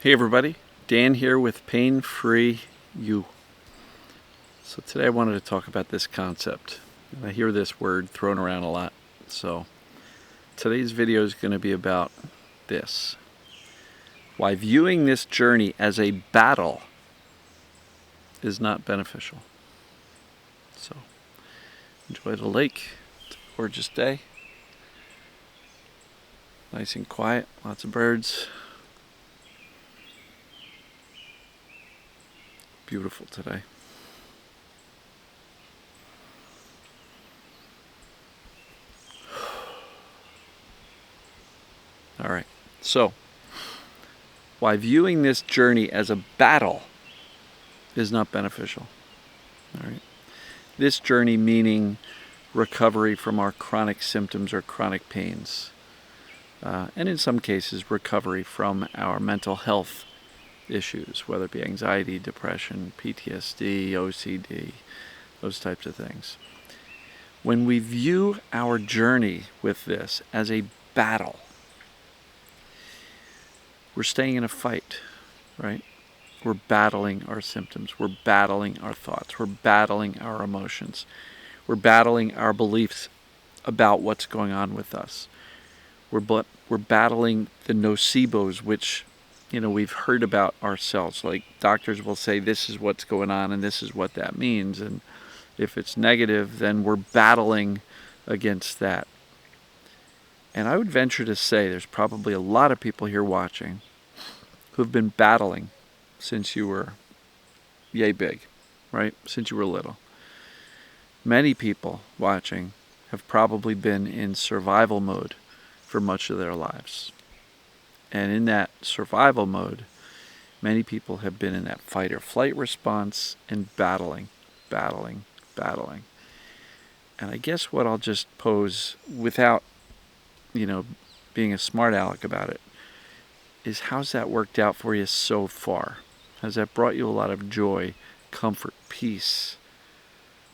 Hey everybody, Dan here with Pain Free You. So today I wanted to talk about this concept. I hear this word thrown around a lot. So today's video is going to be about this. Why viewing this journey as a battle is not beneficial. So enjoy the lake. It's a gorgeous day. Nice and quiet, lots of birds. Beautiful today. All right, so why viewing this journey as a battle is not beneficial. All right, this journey meaning recovery from our chronic symptoms or chronic pains, and in some cases recovery from our mental health issues, whether it be anxiety, depression, PTSD, OCD, those types of things. When we view our journey with this as a battle, we're staying in a fight, right? We're battling our symptoms. We're battling our thoughts. We're battling our emotions. We're battling our beliefs about what's going on with us. We're battling the nocebos, which we've heard about ourselves. Like doctors will say this is what's going on and this is what that means. And if it's negative, then we're battling against that. And I would venture to say there's probably a lot of people here watching who've been battling since you were yay big, right? Since you were little. Many people watching have probably been in survival mode for much of their lives. And in that survival mode, many people have been in that fight or flight response and battling. And I guess what I'll just pose without, being a smart aleck about it, is how's that worked out for you so far? Has that brought you a lot of joy, comfort, peace,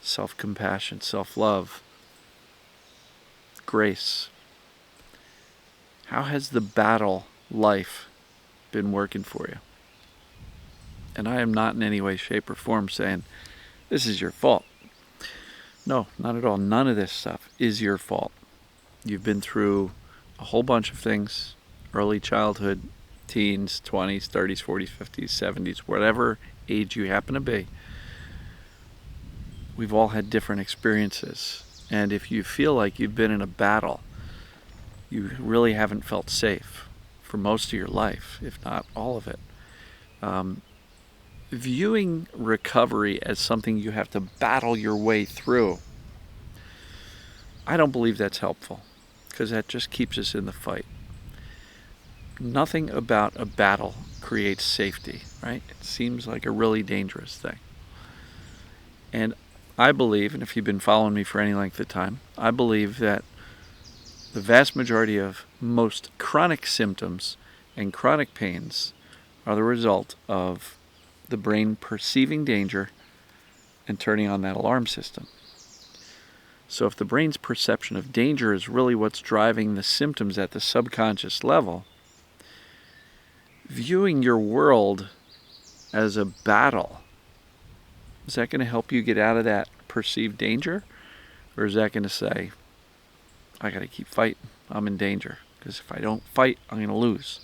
self-compassion, self-love, grace? How has the battle life been working for you? And I am not in any way, shape, or form saying, this is your fault. No, not at all. None of this stuff is your fault. You've been through a whole bunch of things, early childhood, teens, 20s, 30s, 40s, 50s, 70s, whatever age you happen to be. We've all had different experiences. And if you feel like you've been in a battle, you really haven't felt safe for most of your life, if not all of it. Viewing recovery as something you have to battle your way through, I don't believe that's helpful, because that just keeps us in the fight. Nothing about a battle creates safety, right? It seems like a really dangerous thing. And I believe, and if you've been following me for any length of time, I believe that the vast majority of most chronic symptoms and chronic pains are the result of the brain perceiving danger and turning on that alarm system. So if the brain's perception of danger is really what's driving the symptoms at the subconscious level, viewing your world as a battle, is that going to help you get out of that perceived danger? Or is that going to say, I got to keep fighting, I'm in danger, because if I don't fight, I'm going to lose,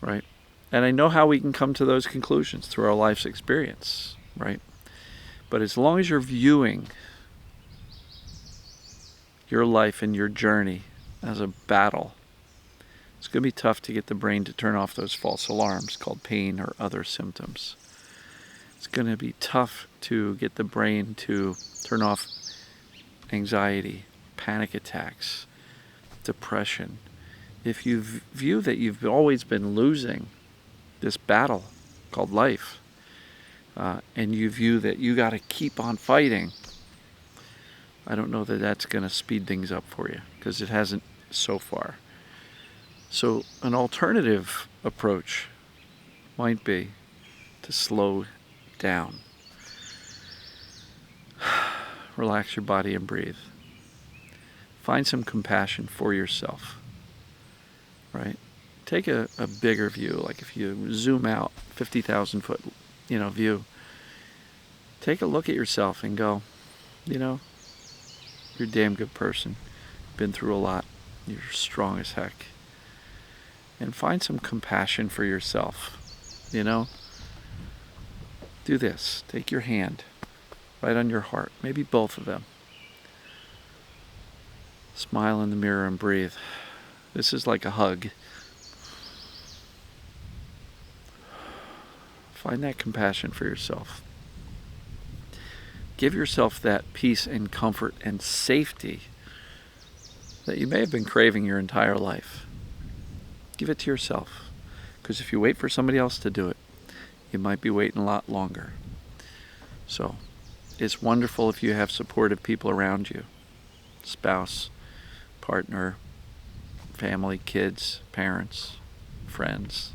right? And I know how we can come to those conclusions through our life's experience, right? But as long as you're viewing your life and your journey as a battle, it's going to be tough to get the brain to turn off those false alarms called pain or other symptoms. It's going to be tough to get the brain to turn off anxiety, panic attacks, depression. If you view that you've always been losing this battle called life, and you view that you got to keep on fighting, I don't know that that's going to speed things up for you, because it hasn't so far. So an alternative approach might be to slow down. Relax your body and breathe. Find some compassion for yourself, right? take a bigger view. Like if you zoom out 50,000 foot, view, take a look at yourself and go, you're a damn good person. Been through a lot. You're strong as heck. And find some compassion for yourself. Do this. Take your hand right on your heart, maybe both of them. Smile in the mirror and breathe. This is like a hug. Find that compassion for yourself. Give yourself that peace and comfort and safety that you may have been craving your entire life. Give it to yourself. Because if you wait for somebody else to do it, you might be waiting a lot longer. So, it's wonderful if you have supportive people around you. Spouse, partner, family, kids, parents, friends.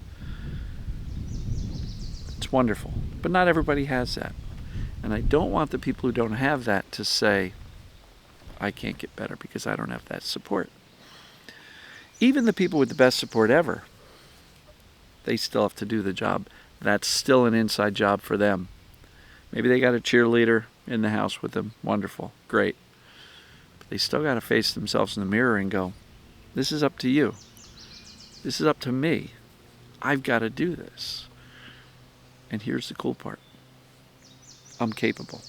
It's wonderful. But not everybody has that. And I don't want the people who don't have that to say, I can't get better because I don't have that support. Even the people with the best support ever, they still have to do the job. That's still an inside job for them. Maybe they got a cheerleader in the house with them. Wonderful. Great. But they still got to face themselves in the mirror and go, this is up to you. This is up to me. I've got to do this. And here's the cool part. I'm capable.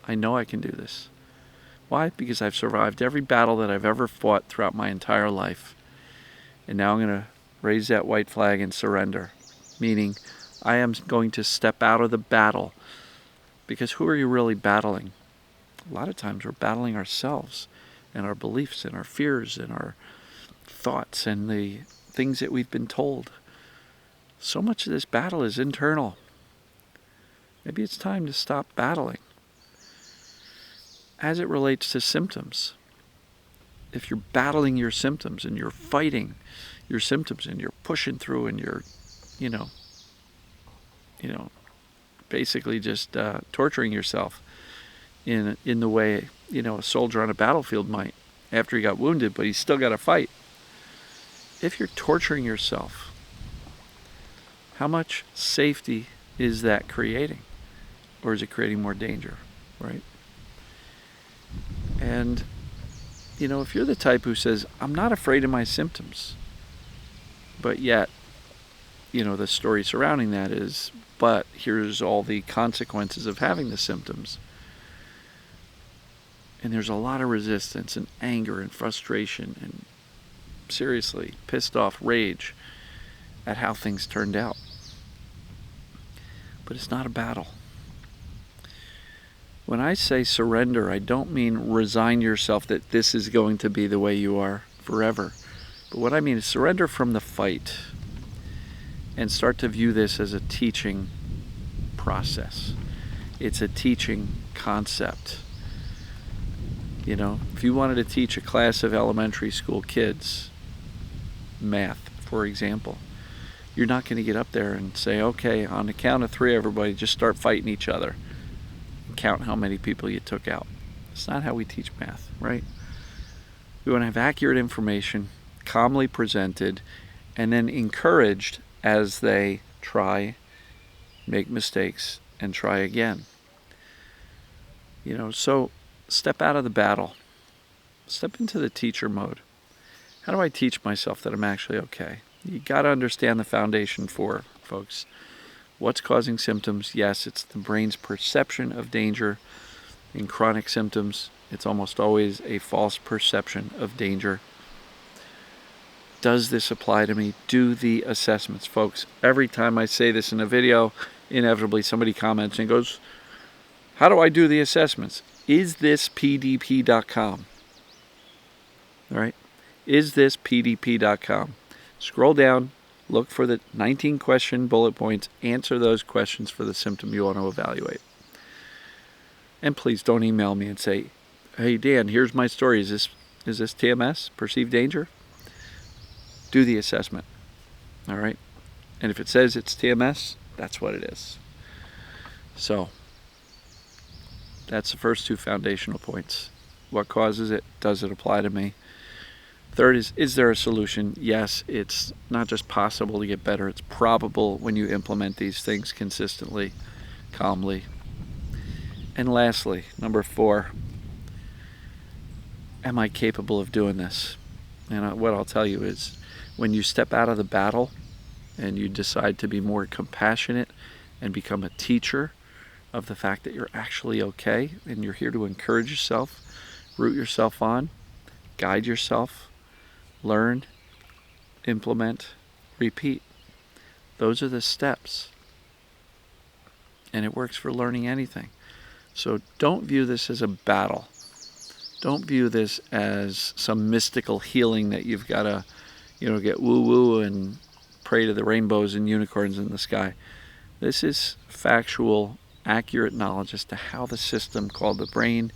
I know I can do this. Why? Because I've survived every battle that I've ever fought throughout my entire life. And now I'm going to raise that white flag and surrender. Meaning, I am going to step out of the battle. Because who are you really battling? A lot of times we're battling ourselves and our beliefs and our fears and our thoughts and the things that we've been told. So much of this battle is internal. Maybe it's time to stop battling. As it relates to symptoms, if you're battling your symptoms and you're fighting your symptoms and you're pushing through and you're, basically just torturing yourself in the way, a soldier on a battlefield might after he got wounded, but he's still got to fight. If you're torturing yourself, how much safety is that creating? Or is it creating more danger, right? And, if you're the type who says, I'm not afraid of my symptoms, but yet, the story surrounding that is, but here's all the consequences of having the symptoms. And there's a lot of resistance and anger and frustration and seriously pissed off rage at how things turned out. But it's not a battle. When I say surrender, I don't mean resign yourself that this is going to be the way you are forever. But what I mean is surrender from the fight and start to view this as a teaching process. It's a teaching concept. If you wanted to teach a class of elementary school kids math, for example, you're not going to get up there and say, okay, on the count of 3, everybody just start fighting each other. Count how many people you took out. It's not how we teach math, right? We want to have accurate information, calmly presented, and then encouraged as they try, make mistakes, and try again. So step out of the battle. Step into the teacher mode. How do I teach myself that I'm actually okay? You got to understand the foundation for, folks. What's causing symptoms? Yes, it's the brain's perception of danger. In chronic symptoms, it's almost always a false perception of danger. Does this apply to me? Do the assessments. Folks, every time I say this in a video, inevitably somebody comments and goes, how do I do the assessments? Is this pdp.com? All right? Is this pdp.com? Scroll down. Look for the 19 question bullet points. Answer those questions for the symptom you want to evaluate. And please don't email me and say, hey, Dan, here's my story. Is this TMS, perceived danger? Do the assessment. All right? And if it says it's TMS, that's what it is. So, that's the first 2 foundational points. What causes it? Does it apply to me? Third is there a solution? Yes, it's not just possible to get better, it's probable when you implement these things consistently, calmly. And lastly, number 4, am I capable of doing this? And what I'll tell you is, when you step out of the battle and you decide to be more compassionate and become a teacher of the fact that you're actually okay and you're here to encourage yourself, root yourself on, guide yourself, learn, implement, repeat. Those are the steps. And it works for learning anything. So don't view this as a battle. Don't view this as some mystical healing that you've got to, get woo-woo and pray to the rainbows and unicorns in the sky. This is factual, accurate knowledge as to how the system called the brain,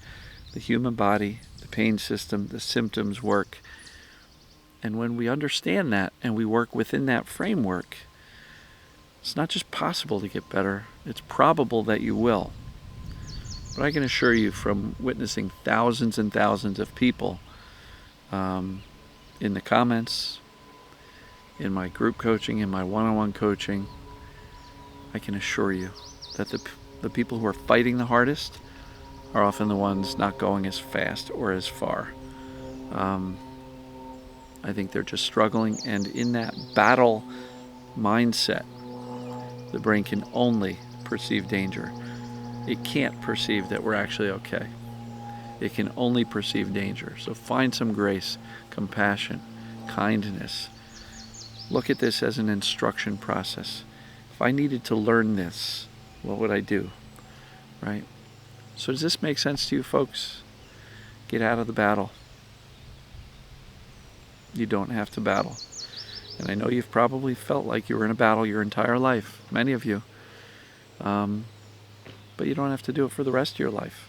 the human body, the pain system, the symptoms work. And when we understand that and we work within that framework, it's not just possible to get better, it's probable that you will. But I can assure you, from witnessing thousands and thousands of people in the comments, in my group coaching, in my one-on-one coaching, I can assure you that the people who are fighting the hardest are often the ones not going as fast or as far. I think they're just struggling, and in that battle mindset, the brain can only perceive danger. It can't perceive that we're actually okay. It can only perceive danger. So find some grace, compassion, kindness. Look at this as an instruction process. If I needed to learn this, what would I do? Right? So does this make sense to you, folks? Get out of the battle. You don't have to battle. And I know you've probably felt like you were in a battle your entire life, many of you. But you don't have to do it for the rest of your life.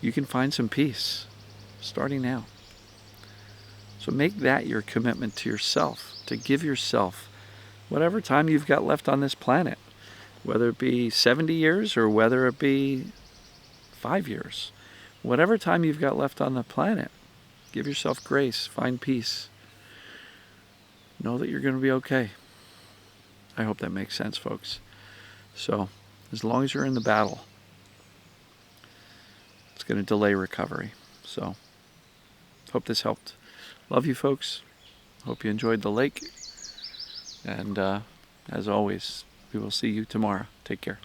You can find some peace starting now. So make that your commitment to yourself, to give yourself whatever time you've got left on this planet, whether it be 70 years or whether it be 5 years. Whatever time you've got left on the planet, give yourself grace, find peace. Know that you're going to be okay. I hope that makes sense, folks. So, as long as you're in the battle, it's going to delay recovery. So, hope this helped. Love you, folks. Hope you enjoyed the lake. And as always, we will see you tomorrow. Take care.